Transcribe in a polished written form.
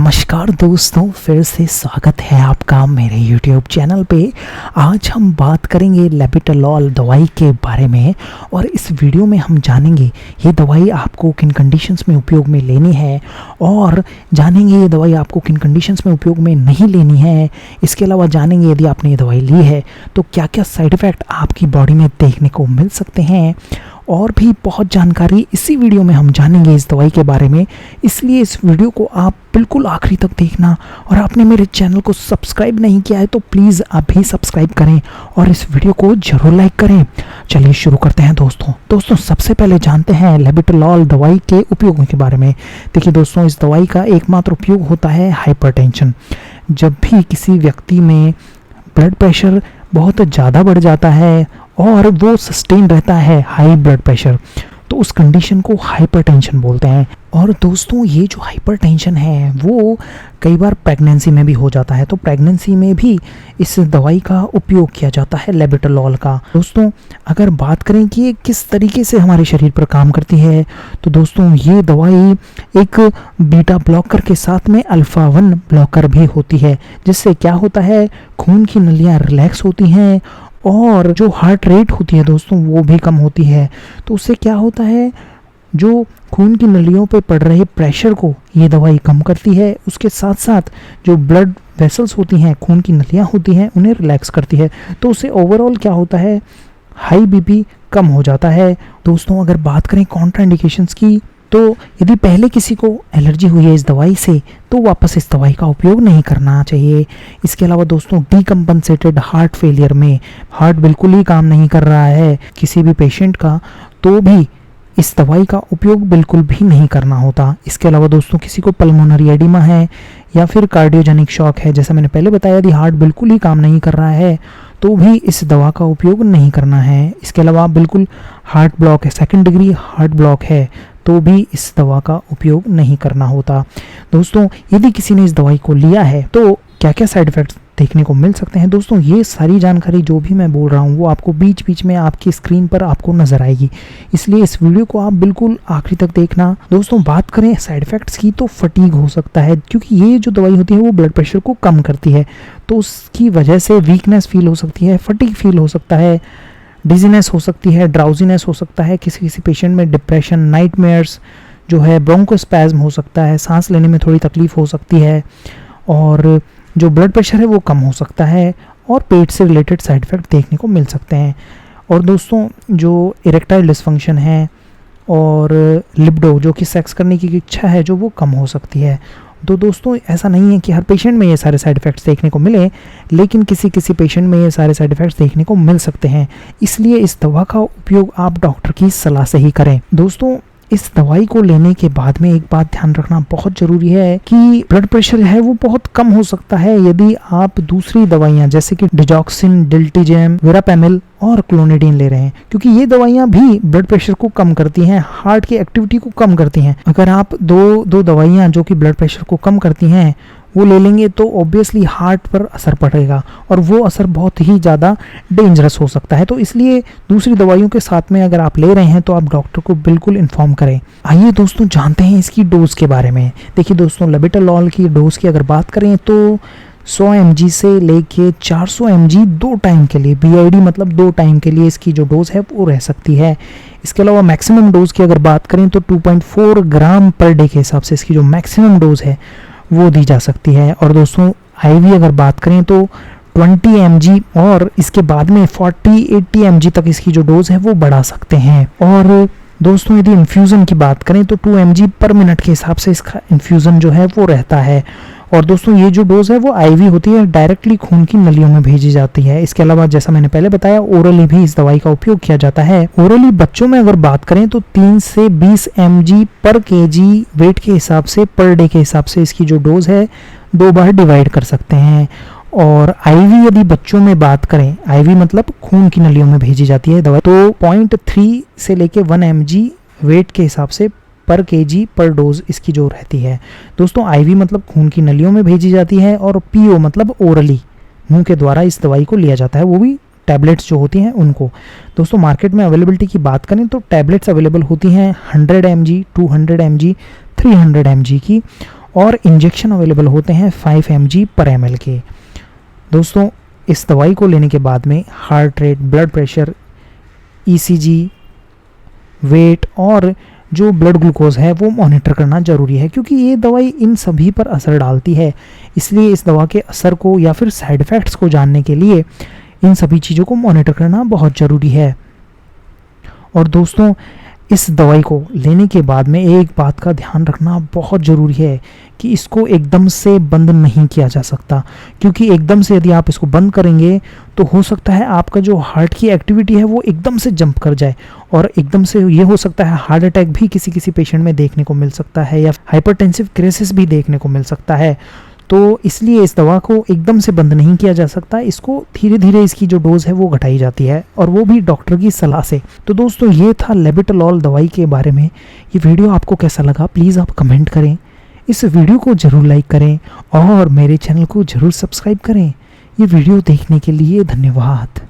नमस्कार दोस्तों, फिर से स्वागत है आपका मेरे YouTube चैनल पे। आज हम बात करेंगे लेबिटालॉल दवाई के बारे में और इस वीडियो में हम जानेंगे ये दवाई आपको किन कंडीशंस में उपयोग में लेनी है और जानेंगे ये दवाई आपको किन कंडीशंस में उपयोग में नहीं लेनी है। इसके अलावा जानेंगे यदि आपने ये दवाई ली है तो क्या क्या साइड इफ़ेक्ट आपकी बॉडी में देखने को मिल सकते हैं और भी बहुत जानकारी इसी वीडियो में हम जानेंगे इस दवाई के बारे में। इसलिए इस वीडियो को आप बिल्कुल आखिरी तक देखना और आपने मेरे चैनल को सब्सक्राइब नहीं किया है तो प्लीज़ आप भी सब्सक्राइब करें और इस वीडियो को ज़रूर लाइक करें। चलिए शुरू करते हैं दोस्तों सबसे पहले जानते हैं लेबिटालॉल दवाई के उपयोगों के बारे में। देखिए दोस्तों, इस दवाई का एकमात्र उपयोग होता है हाइपरटेंशन। जब भी किसी व्यक्ति में ब्लड प्रेशर बहुत ज़्यादा बढ़ जाता है और वो सस्टेन रहता है हाई ब्लड प्रेशर, तो उस कंडीशन को हाइपरटेंशन बोलते हैं। और दोस्तों, ये जो हाइपरटेंशन है वो कई बार प्रेगनेंसी में भी हो जाता है, तो प्रेगनेंसी में भी इस दवाई का उपयोग किया जाता है लेबिटालॉल का। दोस्तों, अगर बात करें कि ये किस तरीके से हमारे शरीर पर काम करती है, तो दोस्तों ये दवाई एक बीटा ब्लॉकर के साथ में अल्फा 1 ब्लॉकर भी होती है, जिससे क्या होता है, खून की नलियाँ रिलैक्स होती हैं और जो हार्ट रेट होती है दोस्तों वो भी कम होती है। तो उससे क्या होता है, जो खून की नलियों पे पड़ रहे प्रेशर को ये दवाई कम करती है। उसके साथ साथ जो ब्लड वेसल्स होती हैं, खून की नलियाँ होती हैं, उन्हें रिलैक्स करती है। तो उससे ओवरऑल क्या होता है, हाई बीपी कम हो जाता है। दोस्तों, अगर बात करें कॉन्ट्राइंडिकेशंस की, तो यदि पहले किसी को एलर्जी हुई है इस दवाई से तो वापस इस दवाई का उपयोग नहीं करना चाहिए। इसके अलावा दोस्तों, डीकम्पनसेटेड हार्ट फेलियर में हार्ट बिल्कुल ही काम नहीं कर रहा है किसी भी पेशेंट का, तो भी इस दवाई का उपयोग बिल्कुल भी नहीं करना होता। इसके अलावा दोस्तों, किसी को पल्मोनरी एडिमा है या फिर कार्डियोजेनिक शॉक है, जैसा मैंने पहले बताया, यदि हार्ट बिल्कुल ही काम नहीं कर रहा है तो भी इस दवा का उपयोग नहीं करना है। इसके अलावा बिल्कुल हार्ट ब्लॉक है, 2nd डिग्री हार्ट ब्लॉक है, तो भी इस दवा का उपयोग नहीं करना होता। दोस्तों, यदि किसी ने इस दवाई को लिया है तो क्या क्या साइड इफ़ेक्ट्स देखने को मिल सकते हैं। दोस्तों, ये सारी जानकारी जो भी मैं बोल रहा हूँ वो आपको बीच बीच में आपकी स्क्रीन पर आपको नज़र आएगी, इसलिए इस वीडियो को आप बिल्कुल आखिरी तक देखना। दोस्तों, बात करें साइड इफ़ेक्ट्स की तो फटीग हो सकता है, क्योंकि ये जो दवाई होती है वो ब्लड प्रेशर को कम करती है, तो उसकी वजह से वीकनेस फील हो सकती है, फटीग फील हो सकता है, डिजीनेस हो सकती है, ड्राउजीनेस हो सकता है, किसी किसी पेशेंट में डिप्रेशन, नाइटमेयर्स जो है, ब्रोंकोस्पैज्म हो सकता है, सांस लेने में थोड़ी तकलीफ हो सकती है और जो ब्लड प्रेशर है वो कम हो सकता है और पेट से रिलेटेड साइड इफ़ेक्ट देखने को मिल सकते हैं। और दोस्तों, जो इरेक्टाइल डिसफंक्शन है और लिबिडो जो कि सेक्स करने की इच्छा है जो वो कम हो सकती है। तो दोस्तों, ऐसा नहीं है कि हर पेशेंट में ये सारे साइड इफ़ेक्ट्स देखने को मिले, लेकिन किसी किसी पेशेंट में ये सारे साइड इफ़ेक्ट्स देखने को मिल सकते हैं, इसलिए इस दवा का उपयोग आप डॉक्टर की सलाह से ही करें। दोस्तों, इस दवाई को लेने के बाद में एक बात ध्यान रखना बहुत ज़रूरी है कि ब्लड प्रेशर है वो बहुत कम हो सकता है यदि आप दूसरी दवाइयाँ जैसे कि डिजॉक्सिन, डिल्टीजेम, वेरापेमिल और क्लोनिडीन ले रहे हैं, क्योंकि ये दवाइयाँ भी ब्लड प्रेशर को कम करती हैं, हार्ट की एक्टिविटी को कम करती हैं। अगर आप दो दवाइयाँ जो कि ब्लड प्रेशर को कम करती हैं वो ले लेंगे तो ऑब्वियसली हार्ट पर असर पड़ेगा और वो असर बहुत ही ज़्यादा डेंजरस हो सकता है। तो इसलिए दूसरी दवाइयों के साथ में अगर आप ले रहे हैं तो आप डॉक्टर को बिल्कुल इन्फॉर्म करें। आइए दोस्तों, जानते हैं इसकी डोज के बारे में। देखिए दोस्तों, लेबिटालॉल की डोज की अगर बात करें तो 100 mg से लेके 400 mg 2 टाइम के लिए, BID मतलब 2 टाइम के लिए इसकी जो डोज है वो रह सकती है। इसके अलावा मैक्सिमम डोज की अगर बात करें तो 2.4 ग्राम पर डे के हिसाब से इसकी जो मैक्सिमम डोज है वो दी जा सकती है। और दोस्तों, IV अगर बात करें तो 20 mg और इसके बाद में 40-80 mg तक इसकी जो डोज है वो बढ़ा सकते हैं। और दोस्तों, यदि इन्फ्यूज़न की बात करें तो 2 mg पर मिनट के हिसाब से इसका इन्फ्यूज़न जो है वो रहता है। और दोस्तों, ये जो डोज है वो IV होती है, डायरेक्टली खून की नलियों में भेजी जाती है। इसके अलावा जैसा मैंने पहले बताया, ओरली भी इस दवाई का उपयोग किया जाता है। ओरली बच्चों में अगर बात करें तो 3 से 20 mg पर kg वेट के हिसाब से पर डे के हिसाब से इसकी जो डोज है 2 बार डिवाइड कर सकते हैं। और IV यदि बच्चों में बात करें, IV मतलब खून की नलियों में भेजी जाती है दवाई, तो 0.3 से लेके 1 mg वेट के हिसाब से पर kg पर डोज इसकी जो रहती है। दोस्तों, IV मतलब खून की नलियों में भेजी जाती है और PO मतलब ओरली, मुंह के द्वारा इस दवाई को लिया जाता है, वो भी टैबलेट्स जो होती हैं उनको। दोस्तों, मार्केट में अवेलेबिलिटी की बात करें तो टैबलेट्स अवेलेबल होती हैं 100 mg, 200 mg, 300 mg की। और इंजेक्शन अवेलेबल होते हैं 5 mg पर ml के। दोस्तों इस दवाई को लेने के बाद में heart rate, blood pressure, ECG, weight और जो ब्लड ग्लूकोज है वो मॉनिटर करना ज़रूरी है, क्योंकि ये दवाई इन सभी पर असर डालती है। इसलिए इस दवा के असर को या फिर साइड इफ़ेक्ट्स को जानने के लिए इन सभी चीज़ों को मॉनिटर करना बहुत ज़रूरी है। और दोस्तों इस दवाई को लेने के बाद में एक बात का ध्यान रखना बहुत ज़रूरी है कि इसको एकदम से बंद नहीं किया जा सकता, क्योंकि एकदम से यदि आप इसको बंद करेंगे तो हो सकता है आपका जो हार्ट की एक्टिविटी है वो एकदम से जंप कर जाए, और एकदम से ये हो सकता है हार्ट अटैक भी किसी किसी पेशेंट में देखने को मिल सकता है, या हाइपरटेंसिव क्राइसिस भी देखने को मिल सकता है। तो इसलिए इस दवा को एकदम से बंद नहीं किया जा सकता, इसको धीरे धीरे इसकी जो डोज है वो घटाई जाती है, और वो भी डॉक्टर की सलाह से। तो दोस्तों ये था लेबिटोलॉल दवाई के बारे में। ये वीडियो आपको कैसा लगा प्लीज़ आप कमेंट करें, इस वीडियो को ज़रूर लाइक करें और मेरे चैनल को ज़रूर सब्सक्राइब करें। ये वीडियो देखने के लिए धन्यवाद।